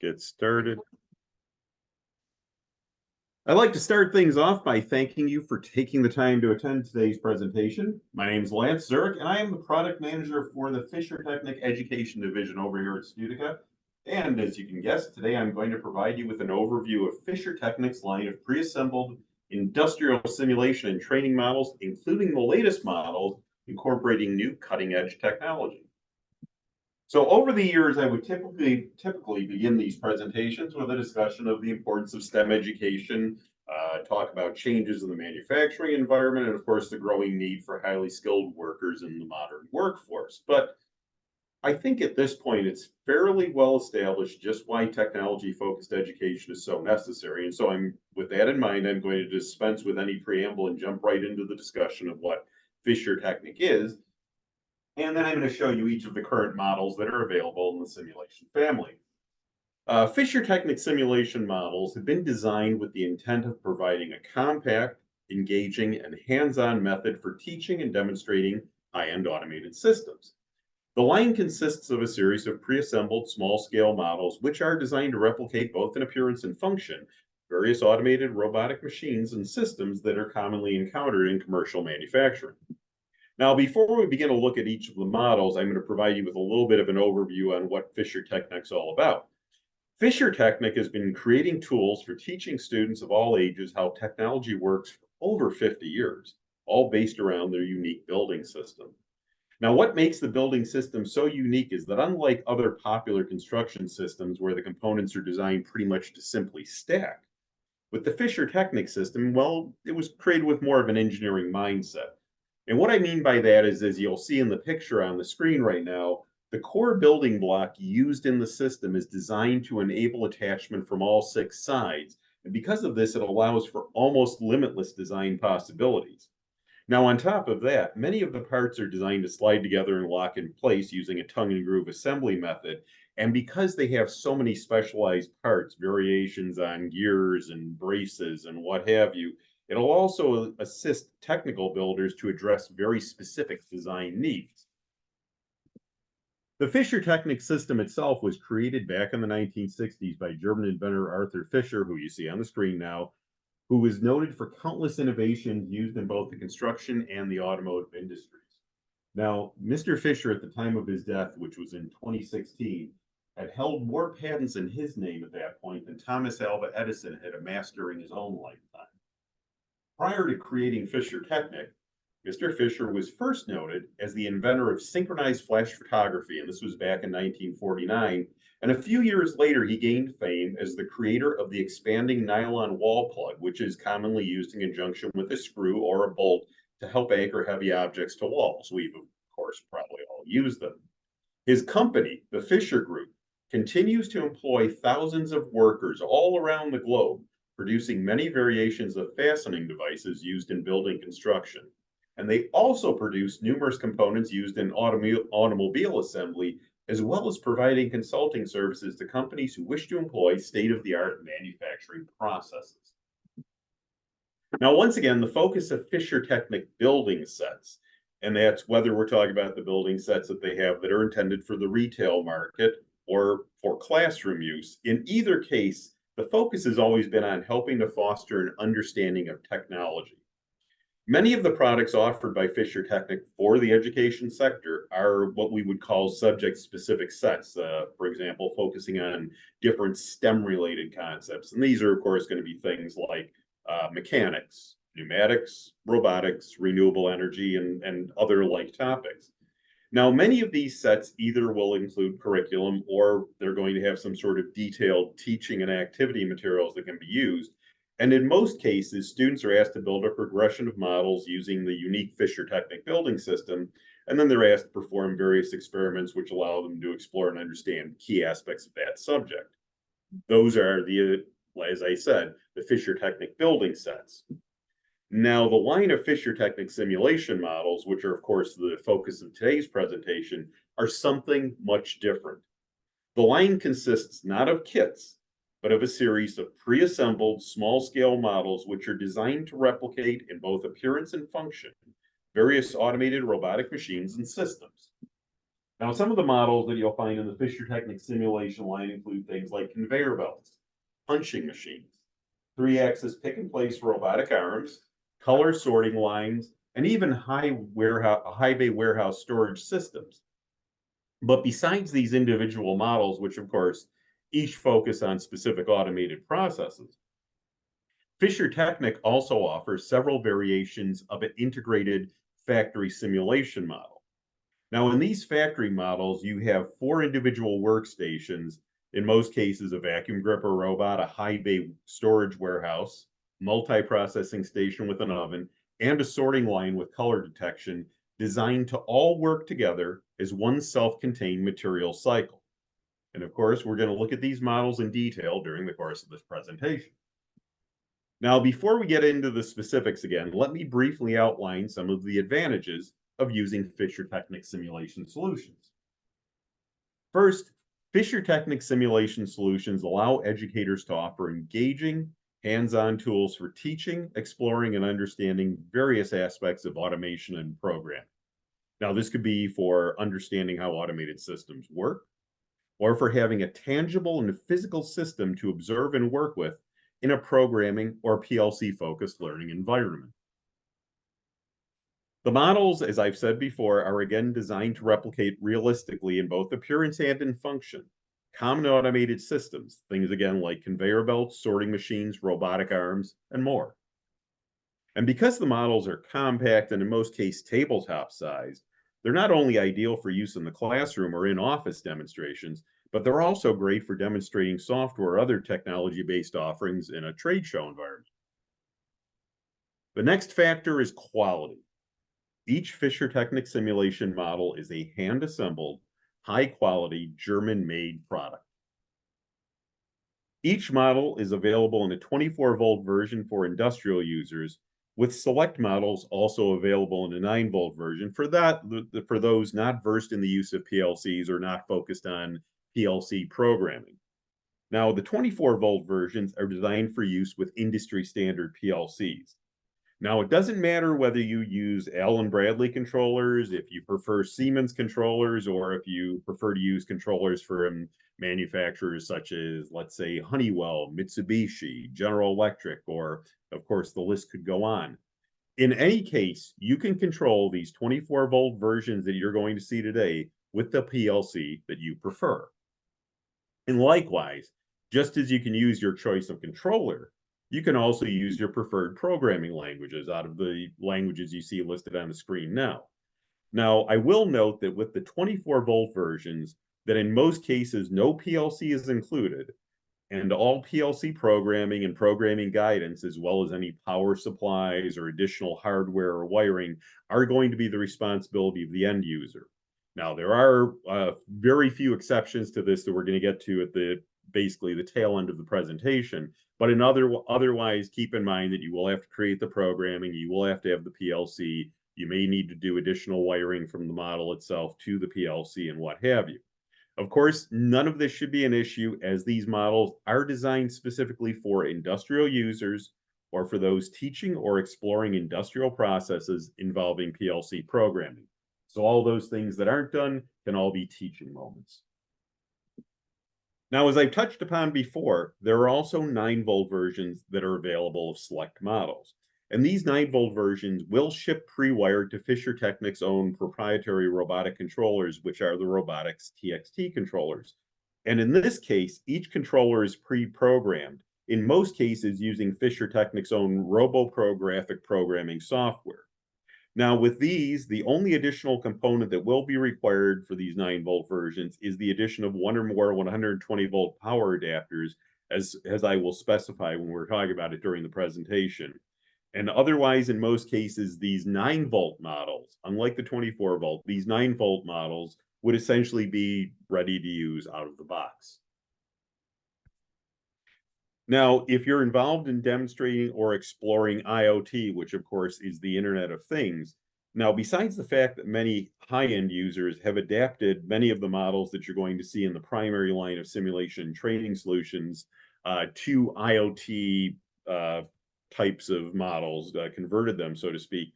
Get started. I'd like to start things off by thanking you for taking the time to attend today's presentation. My name is Lance Zurich, and I am the product manager for the Fischer-Technic Education Division over here at Studica. And as you can guess, today I'm going to provide you with an overview of Fischer-Technic's line of pre-assembled industrial simulation and training models, including the latest models incorporating new cutting-edge technology. So over the years, I would typically begin these presentations with a discussion of the importance of STEM education, talk about changes in the manufacturing environment, and of course, the growing need for highly skilled workers in the modern workforce. But I think at this point, it's fairly well established just why technology-focused education is so necessary. And so with that in mind, I'm going to dispense with any preamble and jump right into the discussion of what Fischer-Technic is. And then I'm going to show you each of the current models that are available in the simulation family. Fischer-Technic simulation models have been designed with the intent of providing a compact, engaging, and hands-on method for teaching and demonstrating high-end automated systems. The line consists of a series of pre-assembled small-scale models which are designed to replicate both in appearance and function various automated robotic machines and systems that are commonly encountered in commercial manufacturing. Now, before we begin to look at each of the models, I'm going to provide you with a little bit of an overview on what Fischer-Technic's all about. Fischer-Technic has been creating tools for teaching students of all ages how technology works for over 50 years, all based around their unique building system. Now, what makes the building system so unique is that unlike other popular construction systems where the components are designed pretty much to simply stack, with the Fischer-Technic system, well, it was created with more of an engineering mindset. And what I mean by that is, as you'll see in the picture on the screen right now, the core building block used in the system is designed to enable attachment from all 6 sides. And because of this, it allows for almost limitless design possibilities. Now, on top of that, many of the parts are designed to slide together and lock in place using a tongue and groove assembly method. And because they have so many specialized parts, variations on gears and braces and what have you, it'll also assist technical builders to address very specific design needs. The Fischer-Technic system itself was created back in the 1960s by German inventor Arthur Fischer, who you see on the screen now, who was noted for countless innovations used in both the construction and the automotive industries. Now, Mr. Fischer, at the time of his death, which was in 2016, had held more patents in his name at that point than Thomas Alva Edison had amassed during his own lifetime. Prior to creating Fischer-Technic, Mr. Fischer was first noted as the inventor of synchronized flash photography, and this was back in 1949. And a few years later, he gained fame as the creator of the expanding nylon wall plug, which is commonly used in conjunction with a screw or a bolt to help anchor heavy objects to walls. We've, of course, probably all used them. His company, the Fischer Group, continues to employ thousands of workers all around the globe, producing many variations of fastening devices used in building construction. And they also produce numerous components used in automobile assembly, as well as providing consulting services to companies who wish to employ state-of-the-art manufacturing processes. Now, once again, the focus of Fischer-Technic building sets, and that's whether we're talking about the building sets that they have that are intended for the retail market or for classroom use. In either case, the focus has always been on helping to foster an understanding of technology. Many of the products offered by Fischer-Technic for the education sector are what we would call subject-specific sets, for example, focusing on different STEM-related concepts. And these are, of course, going to be things like mechanics, pneumatics, robotics, renewable energy, and other like topics. Now, many of these sets either will include curriculum or they're going to have some sort of detailed teaching and activity materials that can be used. And in most cases, students are asked to build a progression of models using the unique Fischer-Technic building system, and then they're asked to perform various experiments which allow them to explore and understand key aspects of that subject. Those are as I said, the Fischer-Technic building sets. Now, the line of Fischer-Technic simulation models, which are, of course, the focus of today's presentation, are something much different. The line consists not of kits, but of a series of pre-assembled small-scale models which are designed to replicate in both appearance and function various automated robotic machines and systems. Now, some of the models that you'll find in the fischertechnik simulation line include things like conveyor belts, punching machines, three-axis pick-and-place robotic arms, color sorting lines, and even high bay warehouse storage systems. But besides these individual models, which of course each focus on specific automated processes, fischertechnik also offers several variations of an integrated factory simulation model. Now, in these factory models, you have four individual workstations, in most cases, a vacuum gripper robot, a high bay storage warehouse, multi-processing station with an oven, and a sorting line with color detection, designed to all work together as one self-contained material cycle. And of course, we're going to look at these models in detail during the course of this presentation. Now, before we get into the specifics again, let me briefly outline some of the advantages of using fischertechnik simulation solutions. First, fischertechnik simulation solutions allow educators to offer engaging, hands-on tools for teaching, exploring, and understanding various aspects of automation and programming. Now, this could be for understanding how automated systems work, or for having a tangible and physical system to observe and work with in a programming or PLC-focused learning environment. The models, as I've said before, are again designed to replicate realistically in both appearance and in function common automated systems, things again like conveyor belts, sorting machines, robotic arms, and more. And because the models are compact and in most cases tabletop sized, they're not only ideal for use in the classroom or in office demonstrations, but they're also great for demonstrating software or other technology-based offerings in a trade show environment. The next factor is quality. Each fischertechnik simulation model is a hand-assembled, high-quality, German-made product. Each model is available in a 24-volt version for industrial users, with select models also available in a 9-volt version for those not versed in the use of PLCs or not focused on PLC programming. Now, the 24-volt versions are designed for use with industry-standard PLCs. Now, it doesn't matter whether you use Allen Bradley controllers, if you prefer Siemens controllers, or if you prefer to use controllers from manufacturers such as, let's say, Honeywell, Mitsubishi, General Electric, or, of course, the list could go on. In any case, you can control these 24-volt versions that you're going to see today with the PLC that you prefer. And likewise, just as you can use your choice of controller, you can also use your preferred programming languages out of the languages you see listed on the screen now. Now, I will note that with the 24-volt versions, that in most cases, no PLC is included, and all PLC programming and programming guidance, as well as any power supplies or additional hardware or wiring, are going to be the responsibility of the end user. Now, there are very few exceptions to this that we're going to get to at basically the tail end of the presentation. But otherwise, keep in mind that you will have to create the programming, you will have to have the PLC, you may need to do additional wiring from the model itself to the PLC and what have you. Of course, none of this should be an issue as these models are designed specifically for industrial users or for those teaching or exploring industrial processes involving PLC programming. So all those things that aren't done can all be teaching moments. Now, as I've touched upon before, there are also 9-volt versions that are available of select models. And these 9-volt versions will ship pre-wired to fischertechnik's own proprietary robotic controllers, which are the robotics TXT controllers. And in this case, each controller is pre-programmed, in most cases using fischertechnik's own RoboPro graphic programming software. Now, with these, the only additional component that will be required for these 9-volt versions is the addition of one or more 120-volt power adapters, as I will specify when we're talking about it during the presentation. And otherwise, in most cases, these 9-volt models, unlike the 24-volt, these 9-volt models would essentially be ready to use out of the box. Now, if you're involved in demonstrating or exploring IoT, which of course is the Internet of Things, now besides the fact that many high-end users have adapted many of the models that you're going to see in the primary line of simulation training solutions to IoT types of models, converted them, so to speak,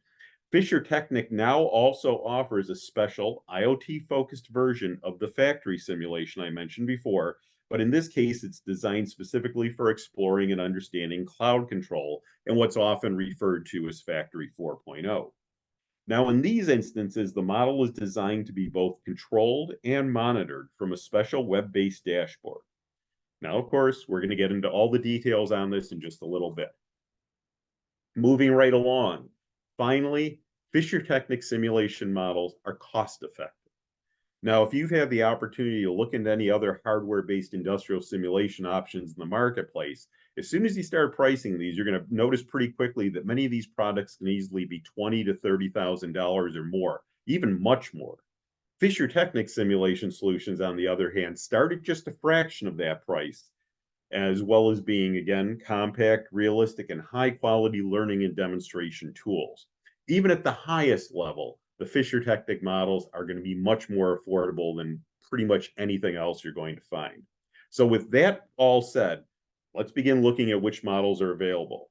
fischertechnik now also offers a special IoT-focused version of the factory simulation I mentioned before, but in this case, it's designed specifically for exploring and understanding cloud control and what's often referred to as Factory 4.0. Now, in these instances, the model is designed to be both controlled and monitored from a special web-based dashboard. Now, of course, we're going to get into all the details on this in just a little bit. Moving right along, finally, fischertechnik simulation models are cost-effective. Now, if you've had the opportunity to look into any other hardware-based industrial simulation options in the marketplace, as soon as you start pricing these, you're going to notice pretty quickly that many of these products can easily be $20,000 to $30,000 or more, even much more. fischertechnik simulation solutions, on the other hand, start at just a fraction of that price, as well as being, again, compact, realistic, and high-quality learning and demonstration tools. Even at the highest level, the fischertechnik models are going to be much more affordable than pretty much anything else you're going to find. So with that all said, let's begin looking at which models are available.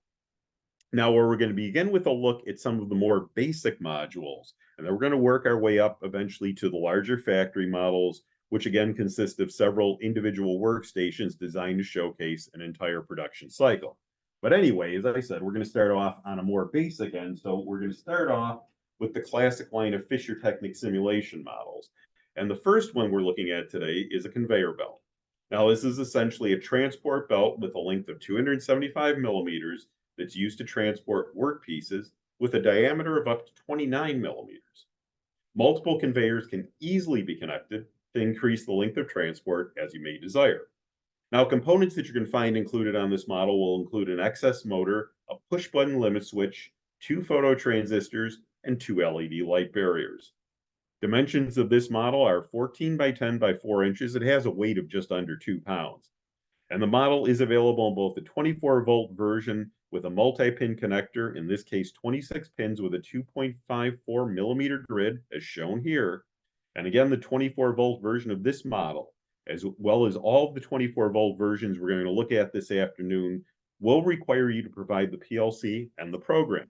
Now, where we're going to begin with a look at some of the more basic modules, and then we're going to work our way up eventually to the larger factory models, which again consist of several individual workstations designed to showcase an entire production cycle. But anyway, as I said, we're going to start off on a more basic end. So we're going to start off with the classic line of fischertechnik simulation models. And the first one we're looking at today is a conveyor belt. Now, this is essentially a transport belt with a length of 275 millimeters that's used to transport work pieces with a diameter of up to 29 millimeters. Multiple conveyors can easily be connected to increase the length of transport as you may desire. Now, components that you can find included on this model will include an excess motor, a push-button limit switch, 2 phototransistors, and 2 LED light barriers. Dimensions of this model are 14 by 10 by 4 inches. It has a weight of just under 2 pounds. And the model is available in both the 24-volt version with a multi-pin connector, in this case 26 pins with a 2.54 millimeter grid, as shown here. And again, the 24-volt version of this model, as well as all of the 24-volt versions we're going to look at this afternoon, will require you to provide the PLC and the program.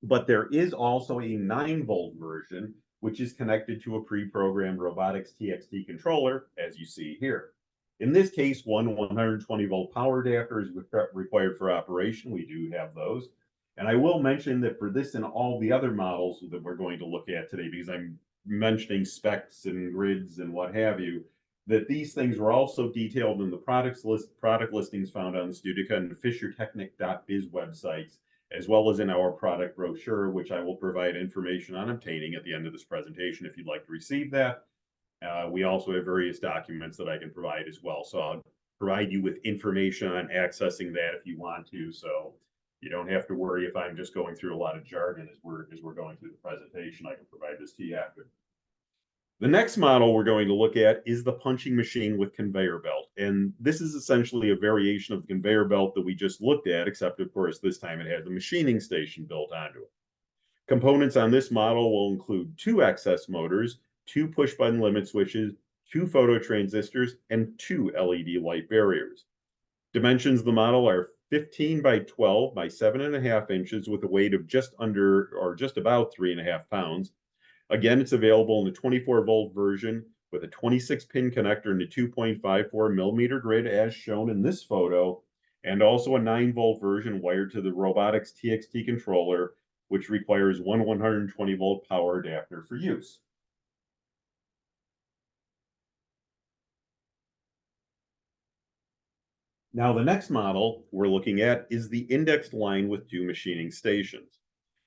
But there is also a 9-volt version, which is connected to a pre-programmed robotics TXT controller, as you see here. In this case, one 120-volt power adapter is required for operation. We do have those. And I will mention that for this and all the other models that we're going to look at today, because I'm mentioning specs and grids and what have you, that these things were also detailed in the product listings found on the Studica and fischertechnik.biz websites, as well as in our product brochure, which I will provide information on obtaining at the end of this presentation if you'd like to receive that. We also have various documents that I can provide as well. So I'll provide you with information on accessing that if you want to. So you don't have to worry if I'm just going through a lot of jargon as we're going through the presentation. I can provide this to you after. The next model we're going to look at is the punching machine with conveyor belt. And this is essentially a variation of the conveyor belt that we just looked at, except of course this time it had the machining station built onto it. Components on this model will include 2 excess motors, 2 push-button limit switches, 2 phototransistors, and 2 LED light barriers. Dimensions of the model are 15 by 12 by 7.5 inches with a weight of just under or just about 3.5 pounds. Again, it's available in the 24-volt version with a 26-pin connector and a 2.54 millimeter grid as shown in this photo, and also a 9-volt version wired to the robotics TXT controller, which requires one 120-volt power adapter for use. Now, the next model we're looking at is the indexed line with 2 machining stations.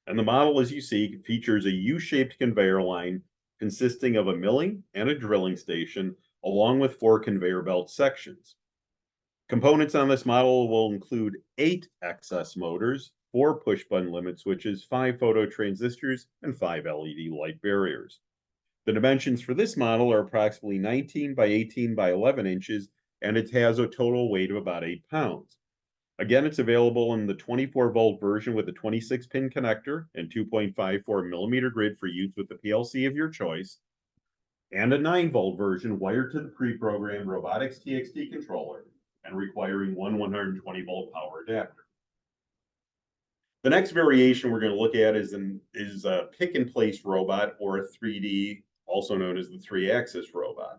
And the model, as you see, features a U-shaped conveyor line consisting of a milling and a drilling station, along with 4 conveyor belt sections. Components on this model will include 8 excess motors, 4 push-button limit switches, 5 phototransistors, and 5 LED light barriers. The dimensions for this model are approximately 19 by 18 by 11 inches, and it has a total weight of about 8 pounds. Again, it's available in the 24-volt version with a 26-pin connector and 2.54 millimeter grid for use with the PLC of your choice, and a 9-volt version wired to the pre-programmed robotics TXT controller and requiring one 120-volt power adapter. The next variation we're going to look at is a pick and place robot, or a 3D, also known as the 3-axis robot.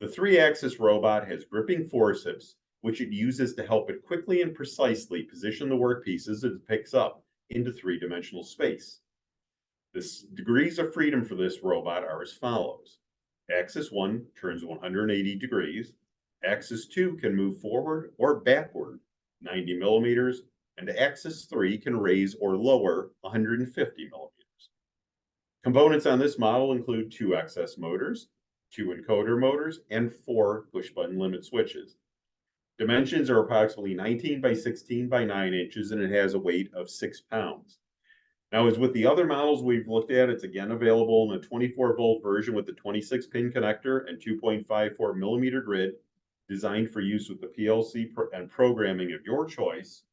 The 3-axis robot has gripping forceps, which it uses to help it quickly and precisely position the workpieces it picks up into three-dimensional space. The degrees of freedom for this robot are as follows. Axis 1 turns 180 degrees. Axis 2 can move forward or backward 90 millimeters, and axis 3 can raise or lower 150 millimeters. Components on this model include 2 XS motors, 2 encoder motors, and 4 push-button limit switches. Dimensions are approximately 19 by 16 by 9 inches, and it has a weight of 6 pounds. Now, as with the other models we've looked at, it's again available in the 24-volt version with the 26-pin connector and 2.54 millimeter grid, designed for use with the PLC and programming of your choice,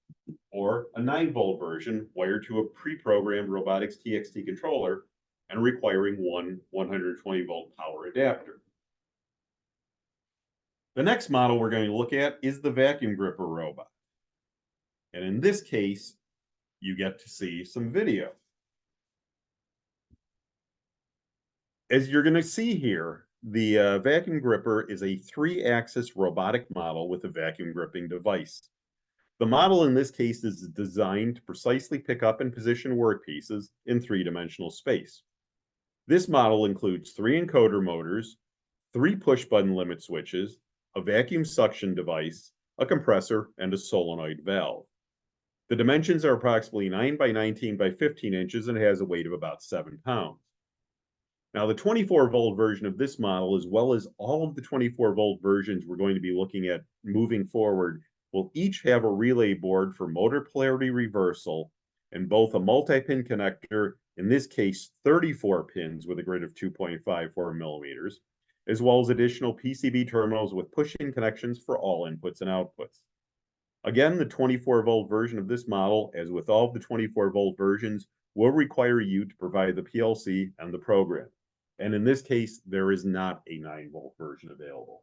or a 9-volt version wired to a pre-programmed robotics TXT controller and requiring one 120-volt power adapter. The next model we're going to look at is the vacuum gripper robot. And in this case, you get to see some video. As you're going to see here, the vacuum gripper is a 3-axis robotic model with a vacuum gripping device. The model in this case is designed to precisely pick up and position workpieces in three-dimensional space. This model includes 3 encoder motors, 3 push-button limit switches, a vacuum suction device, a compressor, and a solenoid valve. The dimensions are approximately 9 by 19 by 15 inches and has a weight of about 7 pounds. Now, the 24-volt version of this model, as well as all of the 24-volt versions we're going to be looking at moving forward, will each have a relay board for motor polarity reversal and both a multi-pin connector, in this case 34 pins with a grid of 2.54 millimeters, as well as additional PCB terminals with push-in connections for all inputs and outputs. Again, the 24-volt version of this model, as with all of the 24-volt versions, will require you to provide the PLC and the program. And in this case, there is not a 9-volt version available.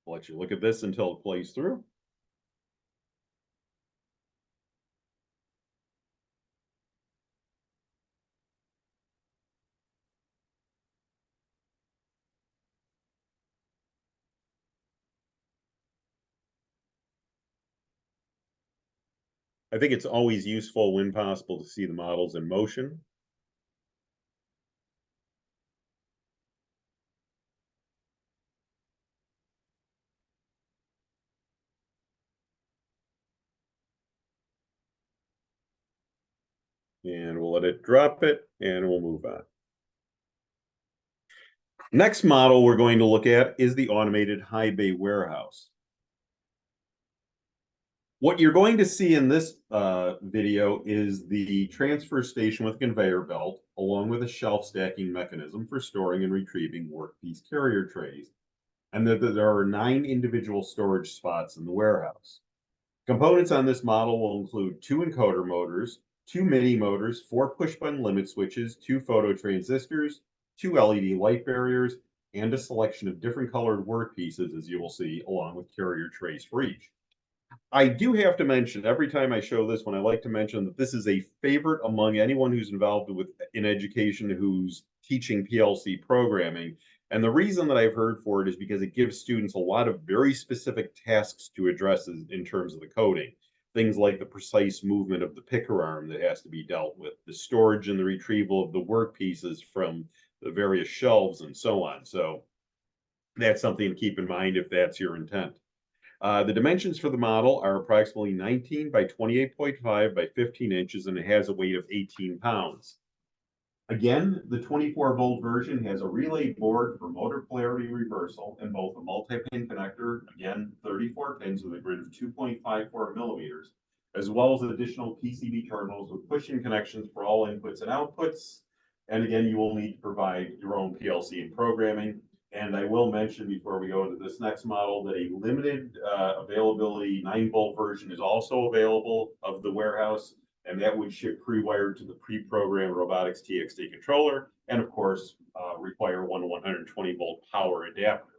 I'll let you look at this until it plays through. I think it's always useful when possible to see the models in motion. And we'll let it drop it, and we'll move on. Next model we're going to look at is the automated high bay warehouse. What you're going to see in this video is the transfer station with conveyor belt, along with a shelf stacking mechanism for storing and retrieving workpiece carrier trays, and that there are 9 individual storage spots in the warehouse. Components on this model will include 2 encoder motors, 2 mini motors, 4 push-button limit switches, 2 photo transistors, 2 LED light barriers, and a selection of different colored workpieces, as you will see, along with carrier trays for each. I do have to mention, every time I show this one, I like to mention that this is a favorite among anyone who's involved in education who's teaching PLC programming. And the reason that I've heard for it is because it gives students a lot of very specific tasks to address in terms of the coding. Things like the precise movement of the picker arm that has to be dealt with, the storage and the retrieval of the work pieces from the various shelves, and so on. So that's something to keep in mind if that's your intent. The dimensions for the model are approximately 19 by 28.5 by 15 inches, and it has a weight of 18 pounds. Again, the 24-volt version has a relay board for motor polarity reversal and both a multi-pin connector, again, 34 pins with a grid of 2.54 millimeters, as well as additional PCB terminals with push-in connections for all inputs and outputs. And again, you will need to provide your own PLC and programming. And I will mention before we go into this next model that a limited availability 9-volt version is also available of the warehouse, and that would ship pre-wired to the pre-programmed robotics TXT controller, and of course require one 120-volt power adapter.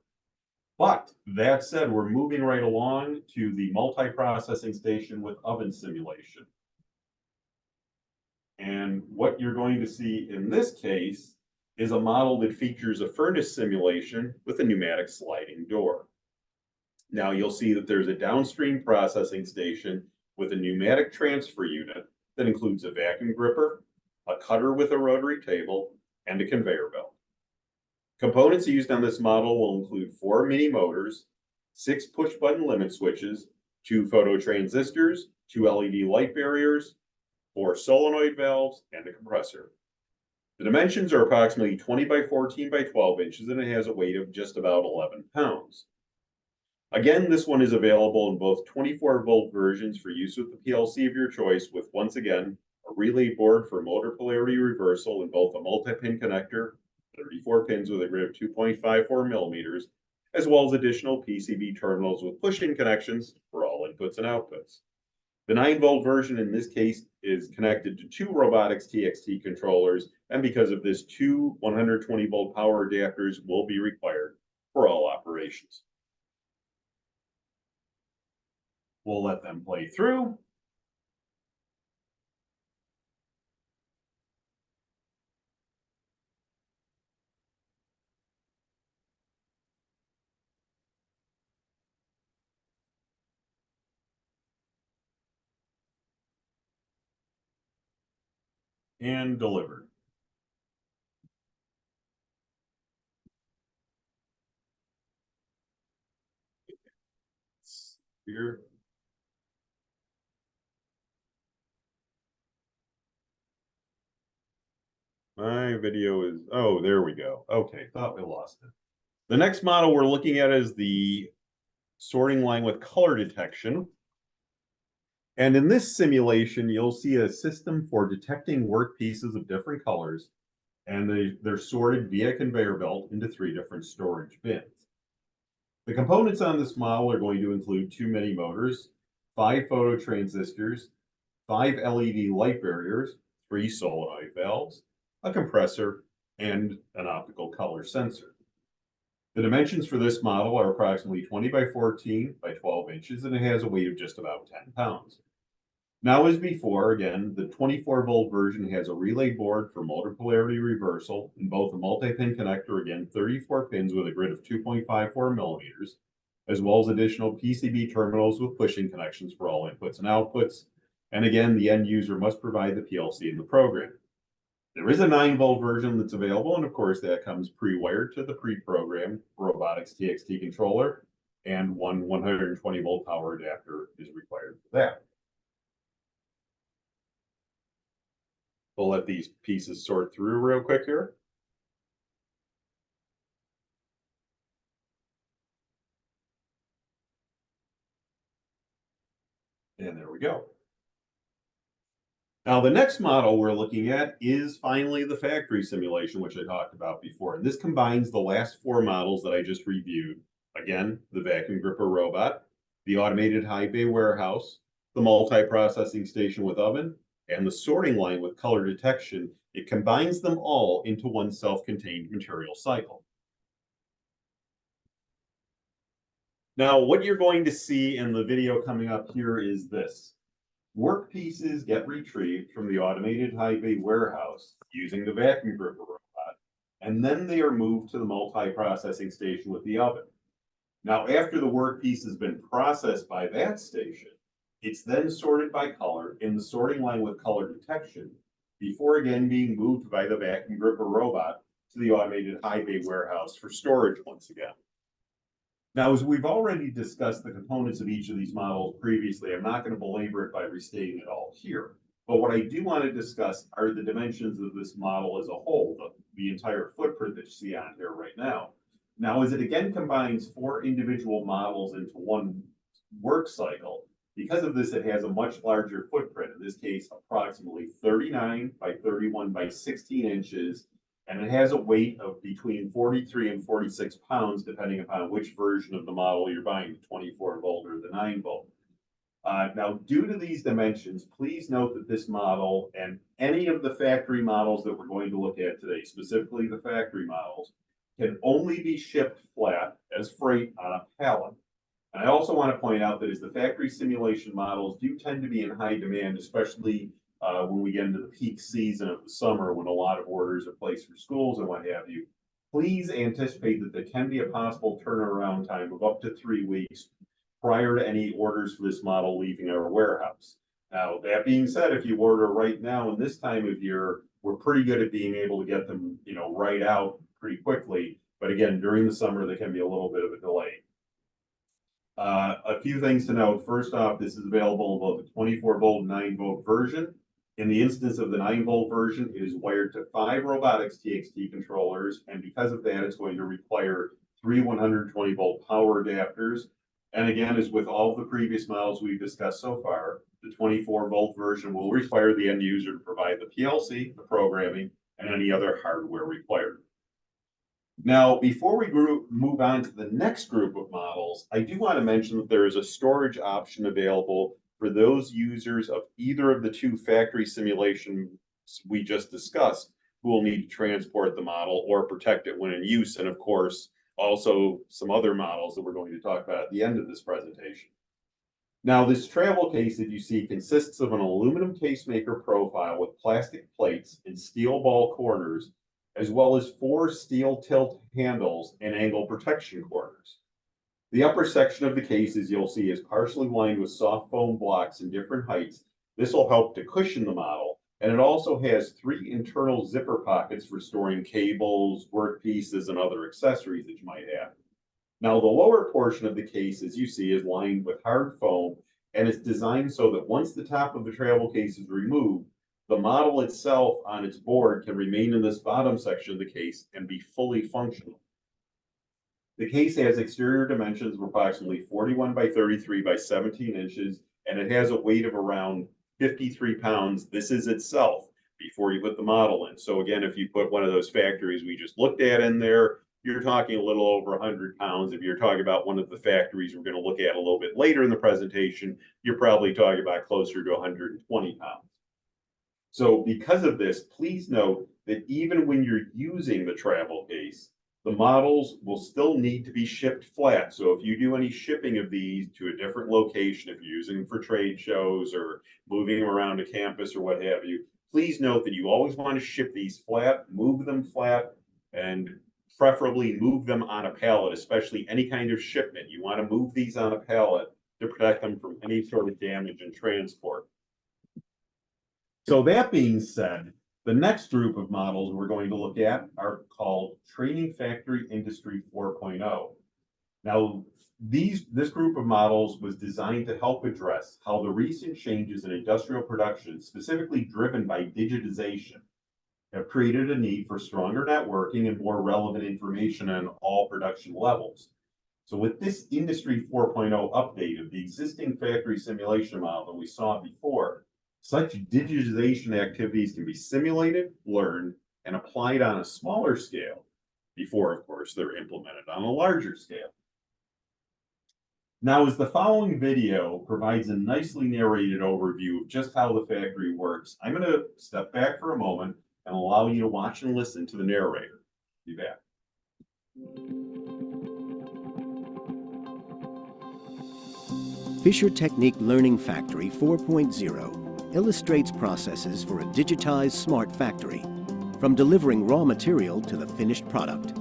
But that said, we're moving right along to the multi-processing station with oven simulation. And what you're going to see in this case is a model that features a furnace simulation with a pneumatic sliding door. Now you'll see that there's a downstream processing station with a pneumatic transfer unit that includes a vacuum gripper, a cutter with a rotary table, and a conveyor belt. Components used on this model will include 4 mini motors, 6 push-button limit switches, 2 phototransistors, 2 LED light barriers, 4 solenoid valves, and a compressor. The dimensions are approximately 20 by 14 by 12 inches, and it has a weight of just about 11 pounds. Again, this one is available in both 24-volt versions for use with the PLC of your choice, with, once again, a relay board for motor polarity reversal in both a multi-pin connector, 34 pins with a grid of 2.54 millimeters, as well as additional PCB terminals with push-in connections for all inputs and outputs. The 9-volt version in this case is connected to 2 robotics TXT controllers, and because of this, 2 120-volt power adapters will be required for all operations. We'll let them play through. And delivered. Here. My video is, oh, there we go. Okay, thought we lost it. The next model we're looking at is the sorting line with color detection. And in this simulation, you'll see a system for detecting work pieces of different colors, and they're sorted via conveyor belt into 3 different storage bins. The components on this model are going to include 2 mini motors, 5 phototransistors, 5 LED light barriers, 3 solenoid valves, a compressor, and an optical color sensor. The dimensions for this model are approximately 20 by 14 by 12 inches, and it has a weight of just about 10 pounds. Now, as before, again, the 24-volt version has a relay board for motor polarity reversal in both a multi-pin connector, again, 34 pins with a grid of 2.54 millimeters, as well as additional PCB terminals with push-in connections for all inputs and outputs. And again, the end user must provide the PLC in the program. There is a 9-volt version that's available, and of course, that comes pre-wired to the pre-programmed robotics TXT controller, and one 120-volt power adapter is required for that. We'll let these pieces sort through real quick here. And there we go. Now, the next model we're looking at is finally the factory simulation, which I talked about before. And this combines the last 4 models that I just reviewed. Again, the vacuum gripper robot, the automated high bay warehouse, the multi-processing station with oven, and the sorting line with color detection. It combines them all into one self-contained material cycle. Now, what you're going to see in the video coming up here is this. Work pieces get retrieved from the automated high bay warehouse using the vacuum gripper robot, and then they are moved to the multi-processing station with the oven. Now, after the work piece has been processed by that station, it's then sorted by color in the sorting line with color detection, before again being moved by the vacuum gripper robot to the automated high bay warehouse for storage once again. Now, as we've already discussed the components of each of these models previously, I'm not going to belabor it by restating it all here. But what I do want to discuss are the dimensions of this model as a whole, the entire footprint that you see on here right now. Now, as it again combines 4 individual models into one work cycle, because of this, it has a much larger footprint, in this case, approximately 39 by 31 by 16 inches, and it has a weight of between 43 and 46 pounds, depending upon which version of the model you're buying, the 24-volt or the 9-volt. Now, due to these dimensions, please note that this model and any of the factory models that we're going to look at today, specifically the factory models, can only be shipped flat as freight on a pallet. And I also want to point out that as the factory simulation models do tend to be in high demand, especially when we get into the peak season of the summer, when a lot of orders are placed for schools and what have you, please anticipate that there can be a possible turnaround time of up to 3 weeks prior to any orders for this model leaving our warehouse. Now, that being said, if you order right now in this time of year, we're pretty good at being able to get them, right out pretty quickly. But again, during the summer, there can be a little bit of a delay. A few things to note. First off, this is available in both the 24-volt and 9-volt version. In the instance of the 9-volt version, it is wired to 5 robotics TXT controllers, and because of that, it's going to require 3 120-volt power adapters. And again, as with all the previous models we've discussed so far, the 24-volt version will require the end user to provide the PLC, the programming, and any other hardware required. Now, before we move on to the next group of models, I do want to mention that there is a storage option available for those users of either of the 2 factory simulations we just discussed who will need to transport the model or protect it when in use, and of course, also some other models that we're going to talk about at the end of this presentation. Now, this travel case that you see consists of an aluminum casemaker profile with plastic plates and steel ball corners, as well as 4 steel tilt handles and angle protection corners. The upper section of the case, as you'll see, is partially lined with soft foam blocks in different heights. This will help to cushion the model, and it also has 3 internal zipper pockets for storing cables, work pieces, and other accessories that you might have. Now, the lower portion of the case, as you see, is lined with hard foam, and it's designed so that once the top of the travel case is removed, the model itself on its board can remain in this bottom section of the case and be fully functional. The case has exterior dimensions of approximately 41 by 33 by 17 inches, and it has a weight of around 53 pounds. This is itself before you put the model in. So again, if you put one of those factories we just looked at in there, you're talking a little over 100 pounds. If you're talking about one of the factories we're going to look at a little bit later in the presentation, you're probably talking about closer to 120 pounds. So because of this, please note that even when you're using the travel case, the models will still need to be shipped flat. So if you do any shipping of these to a different location, if you're using them for trade shows or moving them around a campus or what have you, please note that you always want to ship these flat, move them flat, and preferably move them on a pallet, especially any kind of shipment. You want to move these on a pallet to protect them from any sort of damage in transport. So that being said, the next group of models we're going to look at are called Training Factory Industry 4.0. Now, this group of models was designed to help address how the recent changes in industrial production, specifically driven by digitization, have created a need for stronger networking and more relevant information on all production levels. So with this Industry 4.0 update of the existing factory simulation model that we saw before, such digitization activities can be simulated, learned, and applied on a smaller scale before, of course, they're implemented on a larger scale. Now, as the following video provides a nicely narrated overview of just how the factory works, I'm going to step back for a moment and allow you to watch and listen to the narrator. Be back. Fischertechnik Learning Factory 4.0 illustrates processes for a digitized smart factory, from delivering raw material to the finished product.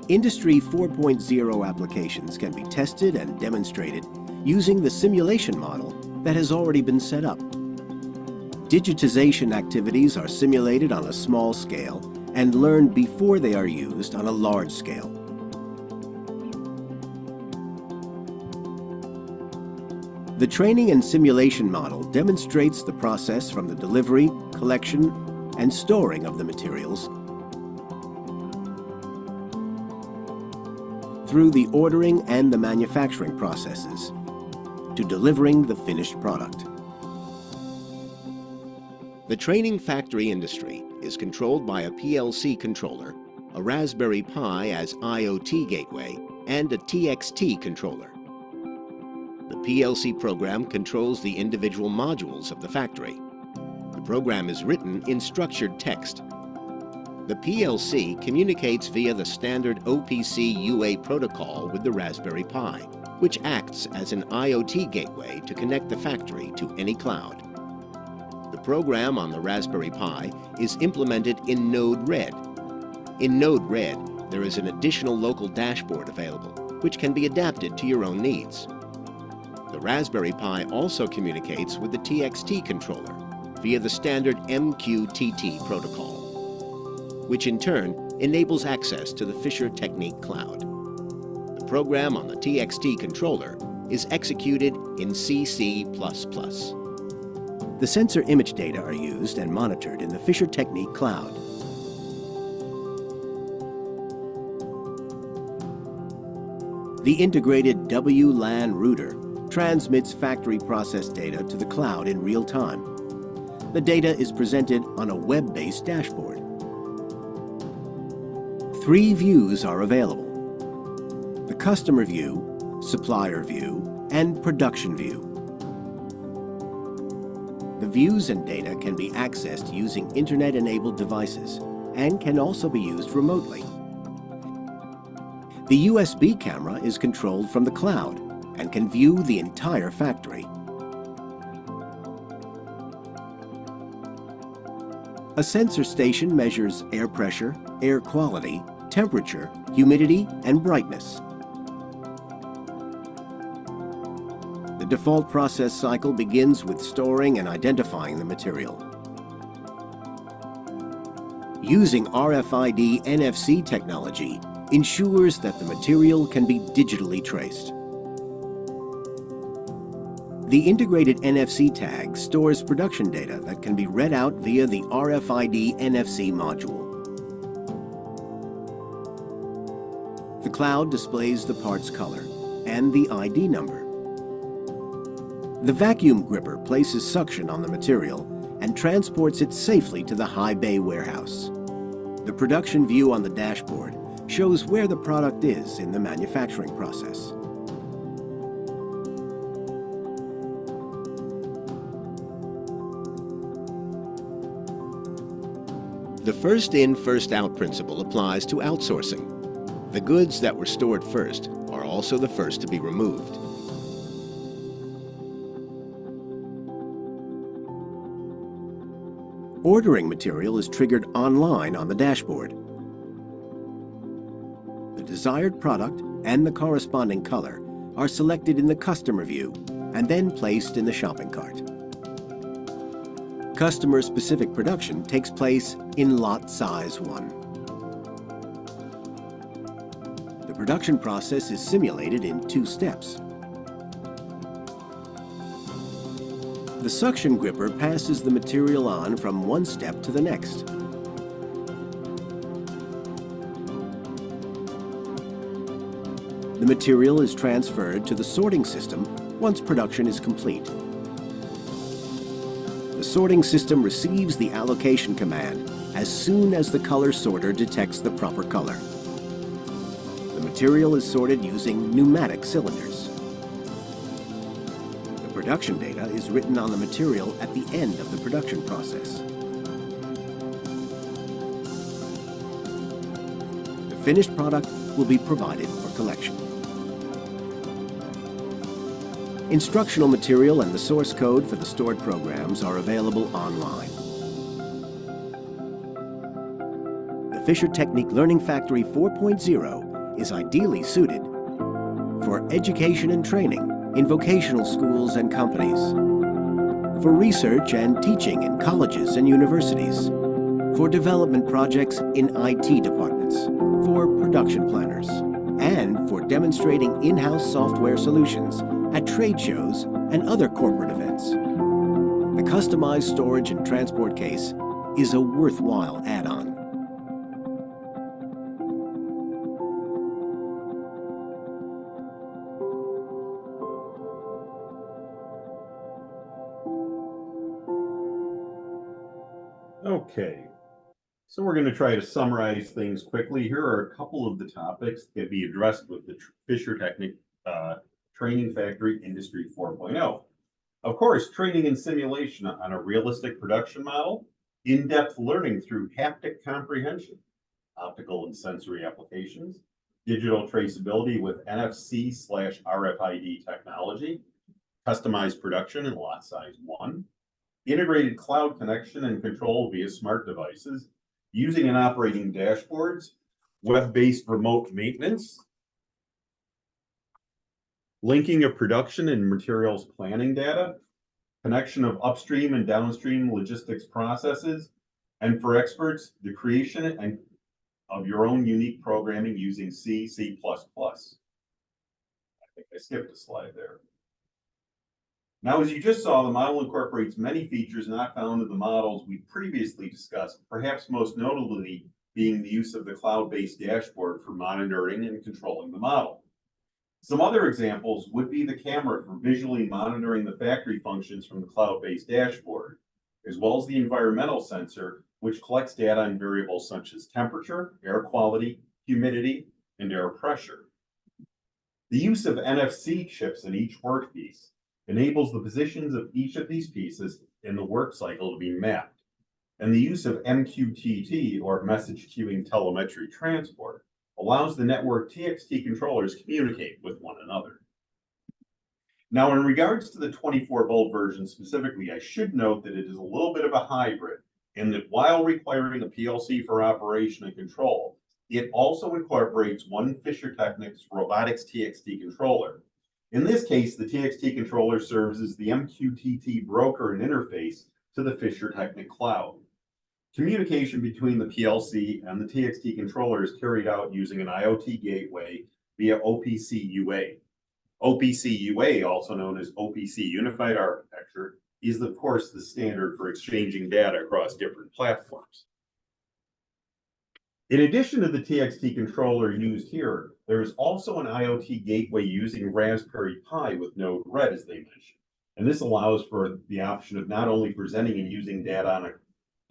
Industry 4.0 applications can be tested and demonstrated using the simulation model that has already been set up. Digitization activities are simulated on a small scale and learned before they are used on a large scale. The training and simulation model demonstrates the process from the delivery, collection, and storing of the materials through the ordering and the manufacturing processes to delivering the finished product. The training factory industry is controlled by a PLC controller, a Raspberry Pi as IoT gateway, and a TXT controller. The PLC program controls the individual modules of the factory. The program is written in structured text. The PLC communicates via the standard OPC UA protocol with the Raspberry Pi, which acts as an IoT gateway to connect the factory to any cloud. The program on the Raspberry Pi is implemented in Node Red. In Node Red, there is an additional local dashboard available, which can be adapted to your own needs. The Raspberry Pi also communicates with the TXT controller via the standard MQTT protocol, which in turn enables access to the fischertechnik cloud. The program on the TXT controller is executed in CC++. The sensor image data are used and monitored in the fischertechnik cloud. The integrated WLAN router transmits factory process data to the cloud in real time. The data is presented on a web-based dashboard. 3 views are available: the customer view, supplier view, and production view. The views and data can be accessed using internet-enabled devices and can also be used remotely. The USB camera is controlled from the cloud and can view the entire factory. A sensor station measures air pressure, air quality, temperature, humidity, and brightness. The default process cycle begins with storing and identifying the material. Using RFID NFC technology ensures that the material can be digitally traced. The integrated NFC tag stores production data that can be read out via the RFID NFC module. The cloud displays the part's color and the ID number. The vacuum gripper places suction on the material and transports it safely to the high bay warehouse. The production view on the dashboard shows where the product is in the manufacturing process. The first-in, first-out principle applies to outsourcing. The goods that were stored first are also the first to be removed. Ordering material is triggered online on the dashboard. The desired product and the corresponding color are selected in the customer view and then placed in the shopping cart. Customer-specific production takes place in lot size 1. The production process is simulated in 2 steps. The suction gripper passes the material on from one step to the next. The material is transferred to the sorting system once production is complete. The sorting system receives the allocation command as soon as the color sorter detects the proper color. The material is sorted using pneumatic cylinders. The production data is written on the material at the end of the production process. The finished product will be provided for collection. Instructional material and the source code for the stored programs are available online. The fischertechnik Learning Factory 4.0 is ideally suited for education and training in vocational schools and companies, for research and teaching in colleges and universities, for development projects in IT departments, for production planners, and for demonstrating in-house software solutions at trade shows and other corporate events. The customized storage and transport case is a worthwhile add-on. Okay, so we're going to try to summarize things quickly. Here are a couple of the topics that can be addressed with the fischertechnik Training Factory Industry 4.0. Of course, training and simulation on a realistic production model, in-depth learning through haptic comprehension, optical and sensory applications, digital traceability with NFC/RFID technology, customized production in lot size 1, integrated cloud connection and control via smart devices, using and operating dashboards, web-based remote maintenance, linking of production and materials planning data, connection of upstream and downstream logistics processes, and for experts, the creation of your own unique programming using C, C++. I think I skipped a slide there. Now, as you just saw, the model incorporates many features not found in the models we previously discussed, perhaps most notably being the use of the cloud-based dashboard for monitoring and controlling the model. Some other examples would be the camera for visually monitoring the factory functions from the cloud-based dashboard, as well as the environmental sensor, which collects data on variables such as temperature, air quality, humidity, and air pressure. The use of NFC chips in each workpiece enables the positions of each of these pieces in the work cycle to be mapped, and the use of MQTT, or message queuing telemetry transport, allows the network TXT controllers to communicate with one another. Now, in regards to the 24-volt version specifically, I should note that it is a little bit of a hybrid in that while requiring a PLC for operation and control, it also incorporates one fischertechnik's robotics TXT controller. In this case, the TXT controller serves as the MQTT broker and interface to the fischertechnik cloud. Communication between the PLC and the TXT controller is carried out using an IoT gateway via OPC UA. OPC UA, also known as OPC Unified Architecture, is of course the standard for exchanging data across different platforms. In addition to the TXT controller used here, there is also an IoT gateway using Raspberry Pi with Node-RED, as they mentioned. And this allows for the option of not only presenting and using data on a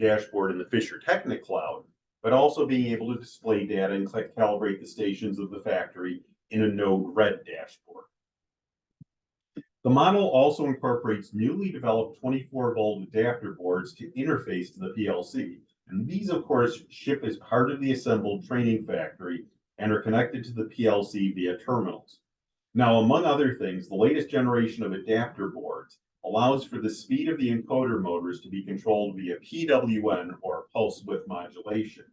dashboard in the fischertechnik cloud, but also being able to display data and calibrate the stations of the factory in a Node-RED dashboard. The model also incorporates newly developed 24-volt adapter boards to interface to the PLC. And these, of course, ship as part of the assembled training factory and are connected to the PLC via terminals. Now, among other things, the latest generation of adapter boards allows for the speed of the encoder motors to be controlled via PWM, or pulse width modulation.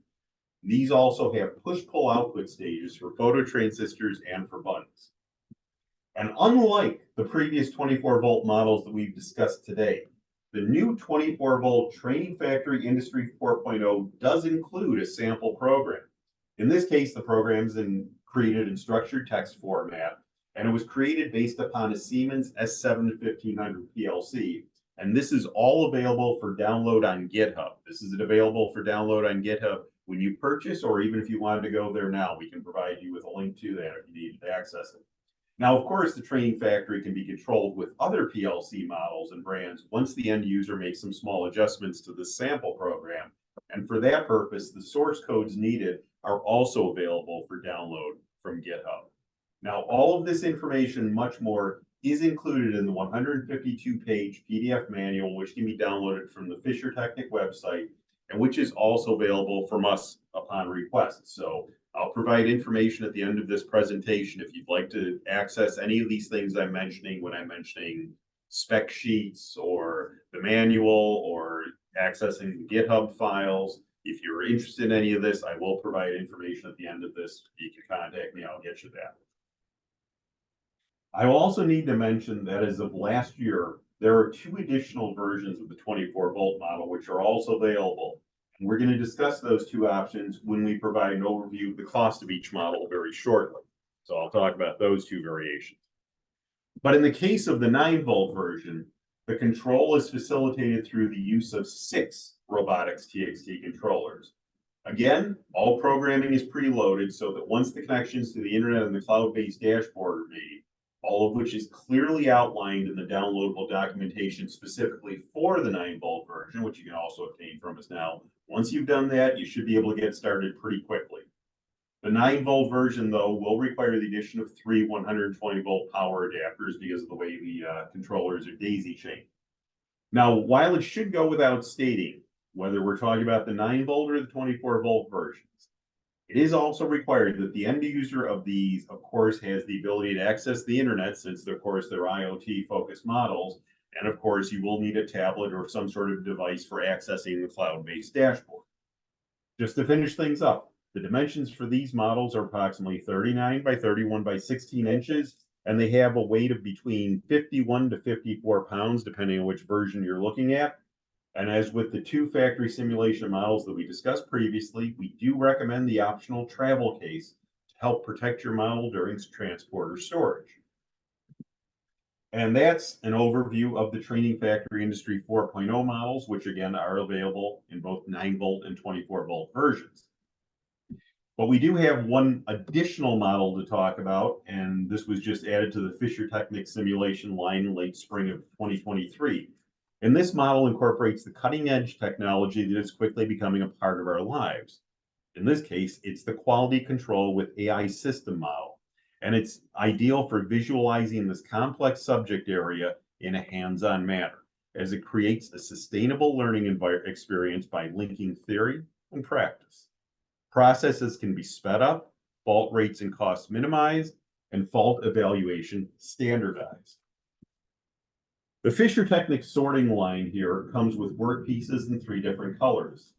These also have push-pull output stages for phototransistors and for buttons. And unlike the previous 24-volt models that we've discussed today, the new 24-volt Training Factory Industry 4.0 does include a sample program. In this case, the program is created in structured text format, and it was created based upon a Siemens S7-1500 PLC. And this is all available for download on GitHub. This is available for download on GitHub when you purchase, or even if you wanted to go there now, we can provide you with a link to that if you needed to access it. Now, of course, the training factory can be controlled with other PLC models and brands once the end user makes some small adjustments to the sample program. And for that purpose, the source codes needed are also available for download from GitHub. Now, all of this information, much more, is included in the 152-page PDF manual, which can be downloaded from the fischertechnik website, and which is also available from us upon request. So I'll provide information at the end of this presentation if you'd like to access any of these things I'm mentioning when I'm mentioning spec sheets or the manual or accessing the GitHub files. If you're interested in any of this, I will provide information at the end of this. You can contact me, I'll get you that. I will also need to mention that as of last year, there are 2 additional versions of the 24-volt model, which are also available. And we're going to discuss those 2 options when we provide an overview of the cost of each model very shortly. So I'll talk about those 2 variations. But in the case of the 9-volt version, the control is facilitated through the use of 6 robotics TXT controllers. Again, all programming is preloaded so that once the connections to the internet and the cloud-based dashboard are made, all of which is clearly outlined in the downloadable documentation specifically for the 9-volt version, which you can also obtain from us now. Once you've done that, you should be able to get started pretty quickly. The 9-volt version, though, will require the addition of 3 120-volt power adapters because of the way the controllers are daisy-chained. Now, while it should go without stating, whether we're talking about the 9-volt or the 24-volt versions, it is also required that the end user of these, of course, has the ability to access the internet, since, of course, they're IoT-focused models, And of course, you will need a tablet or some sort of device for accessing the cloud-based dashboard. Just to finish things up, the dimensions for these models are approximately 39 by 31 by 16 inches, and they have a weight of between 51 to 54 pounds, depending on which version you're looking at. And as with the two factory simulation models that we discussed previously, we do recommend the optional travel case to help protect your model during transport or storage. And that's an overview of the Training Factory Industry 4.0 models, which again are available in both 9-volt and 24-volt versions. But we do have one additional model to talk about, and this was just added to the fischertechnik simulation line in late spring of 2023. And this model incorporates the cutting-edge technology that is quickly becoming a part of our lives. In this case, it's the quality control with AI system model, and it's ideal for visualizing this complex subject area in a hands-on manner, as it creates a sustainable learning experience by linking theory and practice. Processes can be sped up, fault rates and costs minimized, and fault evaluation standardized. The fischertechnik sorting line here comes with workpieces in 3 different colors.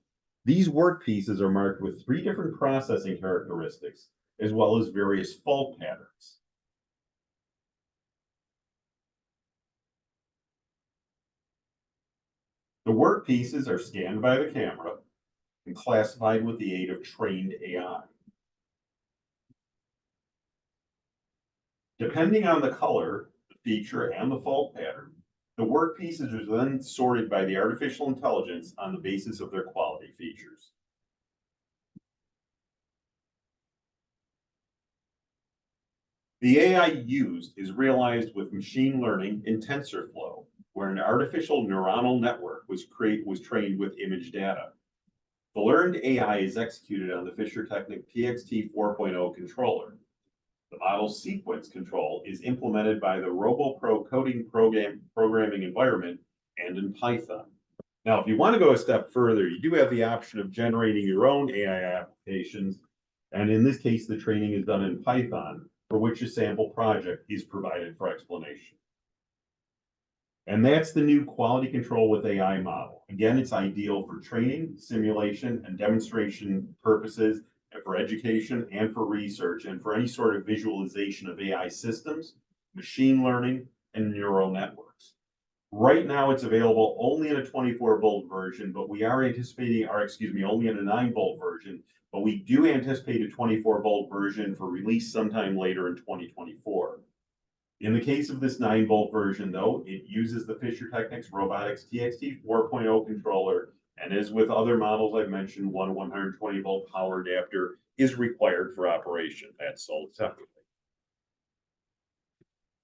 These workpieces are marked with 3 different processing characteristics, as well as various fault patterns. The workpieces are scanned by the camera and classified with the aid of trained AI. Depending on the color, the feature, and the fault pattern, the workpieces are then sorted by the artificial intelligence on the basis of their quality features. The AI used is realized with machine learning in TensorFlow, where an artificial neuronal network was trained with image data. The learned AI is executed on the fischertechnik TXT 4.0 controller. The model sequence control is implemented by the RoboPro coding programming environment and in Python. Now, if you want to go a step further, you do have the option of generating your own AI applications. And in this case, the training is done in Python, for which a sample project is provided for explanation. And that's the new quality control with AI model. Again, it's ideal for training, simulation, and demonstration purposes, and for education and for research, and for any sort of visualization of AI systems, machine learning, and neural networks. Right now, it's available only in a 24-volt version, but we are anticipating, only in a 9-volt version, but we do anticipate a 24-volt version for release sometime later in 2024. In the case of this 9-volt version, though, it uses the fischertechnik's Robotics TXT 4.0 controller, and as with other models I've mentioned, one 120-volt power adapter is required for operation. That's sold separately.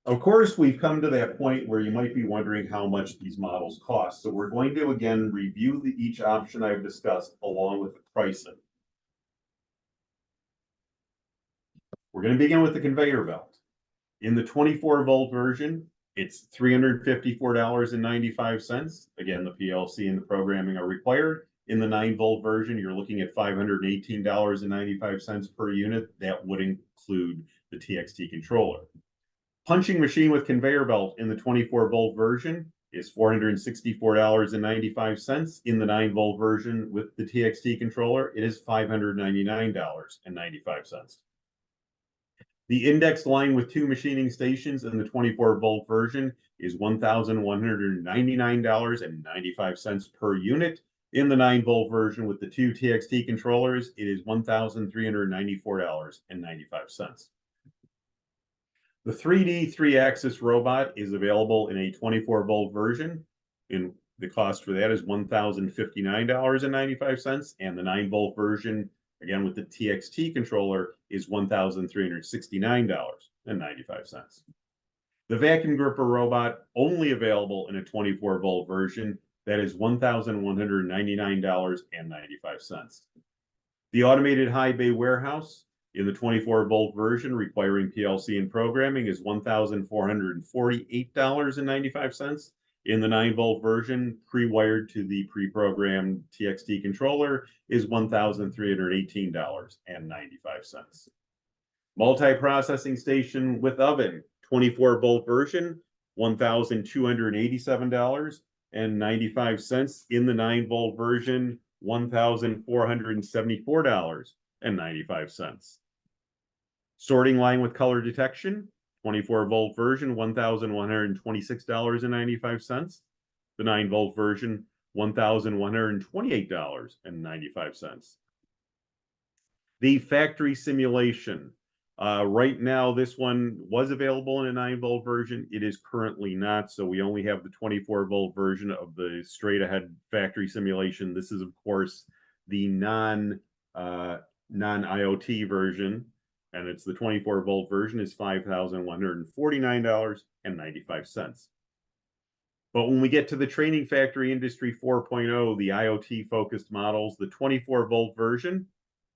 Of course, we've come to that point where you might be wondering how much these models cost. So we're going to, again, review each option I've discussed along with the pricing. We're going to begin with the conveyor belt. In the 24-volt version, it's $354.95. Again, the PLC and the programming are required. In the 9-volt version, you're looking at $518.95 per unit. That would include the TXT controller. Punching machine with conveyor belt in the 24-volt version is $464.95. In the 9-volt version with the TXT controller, it is $599.95. The indexed line with 2 machining stations in the 24-volt version is $1,199.95 per unit. In the 9-volt version with the 2 TXT controllers, it is $1,394.95. The 3D 3-axis robot is available in a 24-volt version. And the cost for that is $1,059.95, and the 9-volt version, again with the TXT controller, is $1,369.95. The vacuum gripper robot, only available in a 24-volt version, that is $1,199.95. The automated high bay warehouse in the 24-volt version requiring PLC and programming is $1,448.95. In the 9-volt version, pre-wired to the pre-programmed TXT controller is $1,318.95. Multi-processing station with oven, 24-volt version, $1,287.95. In the 9-volt version, $1,474.95. Sorting line with color detection, 24-volt version, $1,126.95. The 9-volt version, $1,128.95. The factory simulation. Right now, this one was available in a 9-volt version. It is currently not, so we only have the 24-volt version of the straight-ahead factory simulation. This is, of course, the non-IoT version, and it's the 24-volt version is $5,149.95. But when we get to the training factory industry 4.0, the IoT-focused models, the 24-volt version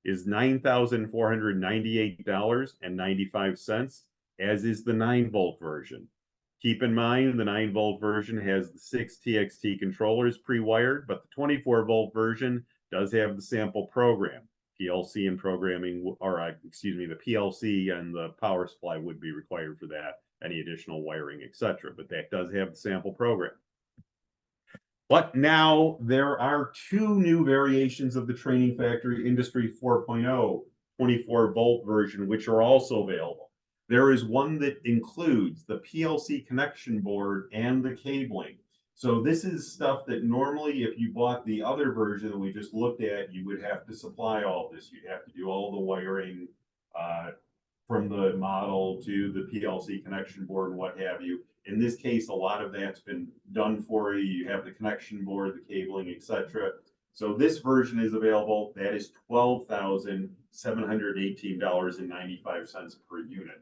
is $9,498.95, as is the 9-volt version. Keep in mind, the 9-volt version has the 6 TXT controllers pre-wired, but the 24-volt version does have the sample program. PLC and programming, or excuse me, the PLC and the power supply would be required for that, any additional wiring, etc. But that does have the sample program. But now there are 2 new variations of the Training Factory Industry 4.0 24-volt version, which are also available. There is one that includes the PLC connection board and the cabling. So this is stuff that normally, if you bought the other version that we just looked at, you would have to supply all this. You'd have to do all the wiring from the model to the PLC connection board and what have you. In this case, a lot of that's been done for you. You have the connection board, the cabling, etc. So this version is available. That is $12,718.95 per unit.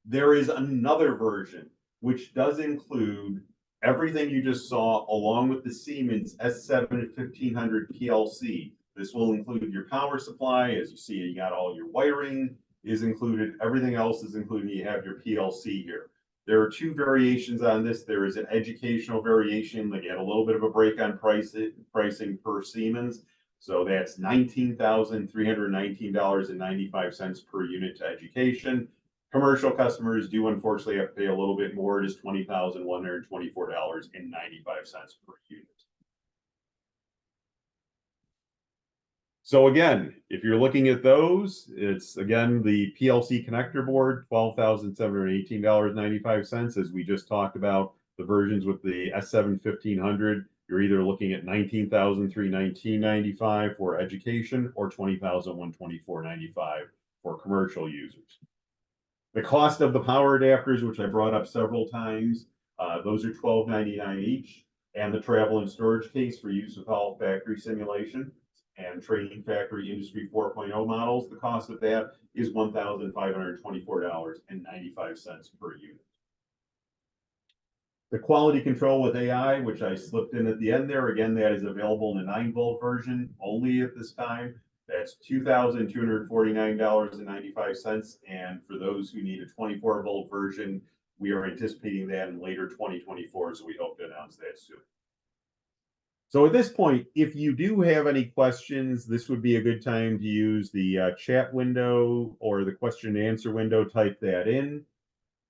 There is another version which does include everything you just saw, along with the Siemens S7 1500 PLC. This will include your power supply. As you see, you got all your wiring is included. Everything else is included. You have your PLC here. There are 2 variations on this. There is an educational variation. They get a little bit of a break on pricing per Siemens. So that's $19,319.95 per unit to education. Commercial customers do unfortunately have to pay a little bit more. It is $20,124.95 per unit. So again, if you're looking at those, it's again the PLC connector board, $12,718.95. As we just talked about, the versions with the S7 1500, you're either looking at $19,319.95 for education or $20,124.95 for commercial users. The cost of the power adapters, which I brought up several times, those are $12.99 each, and the travel and storage case for use with all factory simulation and Training Factory Industry 4.0 models, the cost of that is $1,524.95 per unit. The quality control with AI, which I slipped in at the end there, again, that is available in the 9-volt version only at this time. That's $2,249.95. And for those who need a 24-volt version, we are anticipating that in later 2024, so we hope to announce that soon. So at this point, if you do have any questions, this would be a good time to use the chat window or the question and answer window, type that in.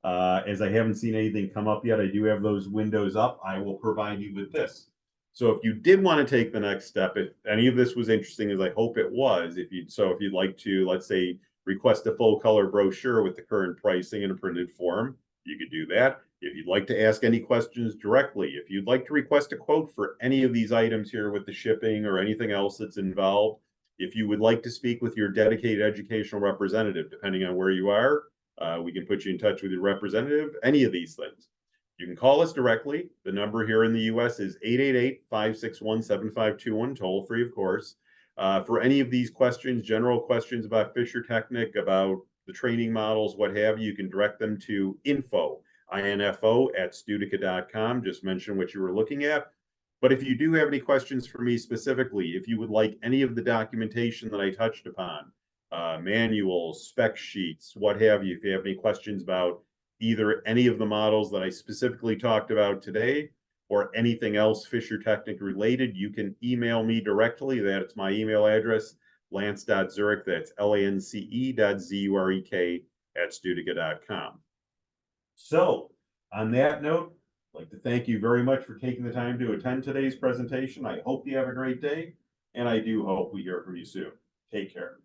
As I haven't seen anything come up yet, I do have those windows up. I will provide you with this. So if you did want to take the next step, if any of this was interesting, as I hope it was, if you'd like to, let's say, request a full color brochure with the current pricing in a printed form, you could do that. If you'd like to ask any questions directly, if you'd like to request a quote for any of these items here with the shipping or anything else that's involved, if you would like to speak with your dedicated educational representative, depending on where you are, we can put you in touch with your representative, any of these things. You can call us directly. The number here in the US is 888-561-7521, toll free, of course. For any of these questions, general questions about Fischer Technic, about the training models, what have you, you can direct them to info@studica.com. Just mention what you were looking at. But if you do have any questions for me specifically, if you would like any of the documentation that I touched upon, manuals, spec sheets, what have you, if you have any questions about either any of the models that I specifically talked about today or anything else Fischer Technic related, you can email me directly. That's my email address, lance.zurek, that's lance.zurek @studica.com. So on that note, I'd like to thank you very much for taking the time to attend today's presentation. I hope you have a great day, and I do hope we hear from you soon. Take care.